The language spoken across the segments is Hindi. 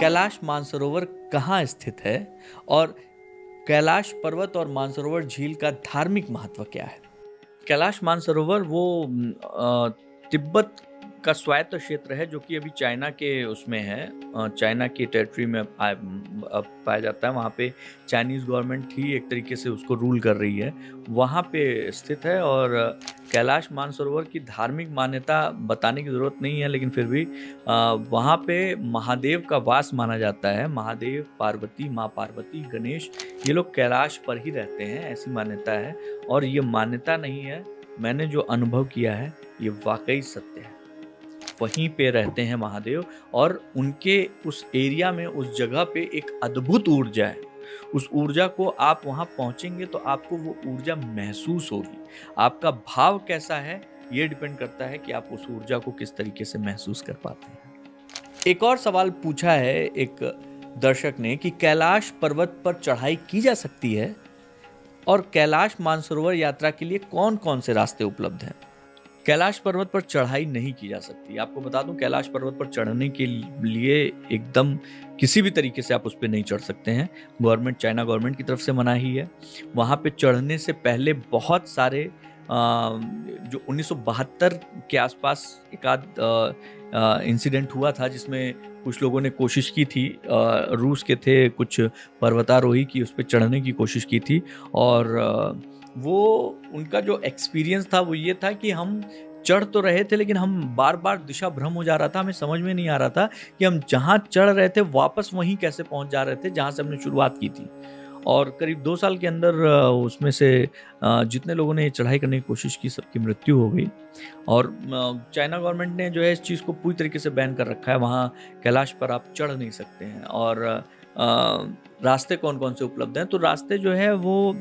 कैलाश मानसरोवर कहाँ स्थित है और कैलाश पर्वत और मानसरोवर झील का धार्मिक महत्व क्या है? कैलाश मानसरोवर वो तिब्बत का स्वायत्त क्षेत्र है जो कि अभी चाइना के उसमें है, चाइना की टेरिटरी में पाया जाता है। वहाँ पे चाइनीज़ गवर्नमेंट ही एक तरीके से उसको रूल कर रही है, वहाँ पे स्थित है। और कैलाश मानसरोवर की धार्मिक मान्यता बताने की ज़रूरत नहीं है, लेकिन फिर भी वहाँ पे महादेव का वास माना जाता है। महादेव, पार्वती, माँ पार्वती, गणेश, ये लोग कैलाश पर ही रहते हैं, ऐसी मान्यता है। और ये मान्यता नहीं है, मैंने जो अनुभव किया है ये वाकई सत्य है। वहीं पे रहते हैं महादेव और उनके उस एरिया में, उस जगह पे एक अद्भुत ऊर्जा है। उस ऊर्जा को आप वहाँ पहुँचेंगे तो आपको वो ऊर्जा महसूस होगी। आपका भाव कैसा है ये डिपेंड करता है कि आप उस ऊर्जा को किस तरीके से महसूस कर पाते हैं। एक और सवाल पूछा है एक दर्शक ने कि कैलाश पर्वत पर चढ़ाई की जा सकती है और कैलाश मानसरोवर यात्रा के लिए कौन कौन से रास्ते उपलब्ध हैं? कैलाश पर्वत पर चढ़ाई नहीं की जा सकती। आपको बता दूं, कैलाश पर्वत पर चढ़ने के लिए एकदम किसी भी तरीके से आप उस पर नहीं चढ़ सकते हैं। चाइना गवर्नमेंट की तरफ से मनाही है। वहाँ पे चढ़ने से पहले बहुत सारे जो 1972 के आसपास एक आध इंसिडेंट हुआ था जिसमें कुछ लोगों ने कोशिश की थी, रूस के थे कुछ पर्वतारोही की उस पर चढ़ने की कोशिश की थी। और वो उनका जो एक्सपीरियंस था वो ये था कि हम चढ़ तो रहे थे लेकिन हम बार बार दिशा भ्रम हो जा रहा था। हमें समझ में नहीं आ रहा था कि हम जहाँ चढ़ रहे थे वापस वहीं कैसे पहुँच जा रहे थे जहाँ से हमने शुरुआत की थी। और करीब 2 साल के अंदर उसमें से जितने लोगों ने चढ़ाई करने की कोशिश की सबकी मृत्यु हो गई। और चाइना गवर्नमेंट ने जो है इस चीज़ को पूरी तरीके से बैन कर रखा है। वहाँ कैलाश पर आप चढ़ नहीं सकते हैं। और रास्ते कौन कौन से उपलब्ध हैं? तो रास्ते जो है वो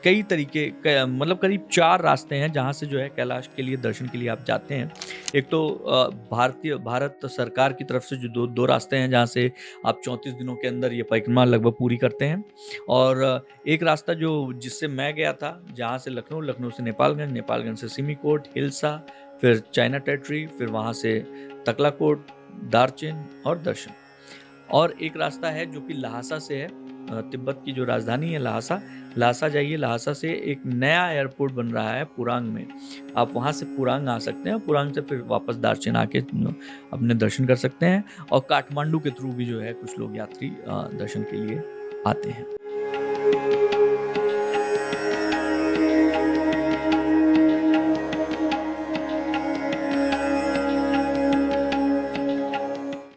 कई तरीके मतलब करीब 4 रास्ते हैं जहाँ से जो है कैलाश के लिए दर्शन के लिए आप जाते हैं। एक तो भारत सरकार की तरफ से जो दो रास्ते हैं जहाँ से आप 34 दिनों के अंदर ये परिक्रमा लगभग पूरी करते हैं। और एक रास्ता जो जिससे मैं गया था, जहाँ से लखनऊ से नेपालगंज से सिमिकोट, हिल्सा, फिर चाइना टेरिटरी, फिर वहाँ से तकलाकोट, दारचीन और दर्शन। और एक रास्ता है जो कि लहासा से है, तिब्बत की जो राजधानी है लहासा जाइए। लहासा से एक नया एयरपोर्ट बन रहा है पुरांग में, आप वहाँ से पुरांग आ सकते हैं। पुरांग से फिर वापस दार्जिलिंग आके अपने दर्शन कर सकते हैं। और काठमांडू के थ्रू भी जो है कुछ लोग यात्री दर्शन के लिए आते हैं।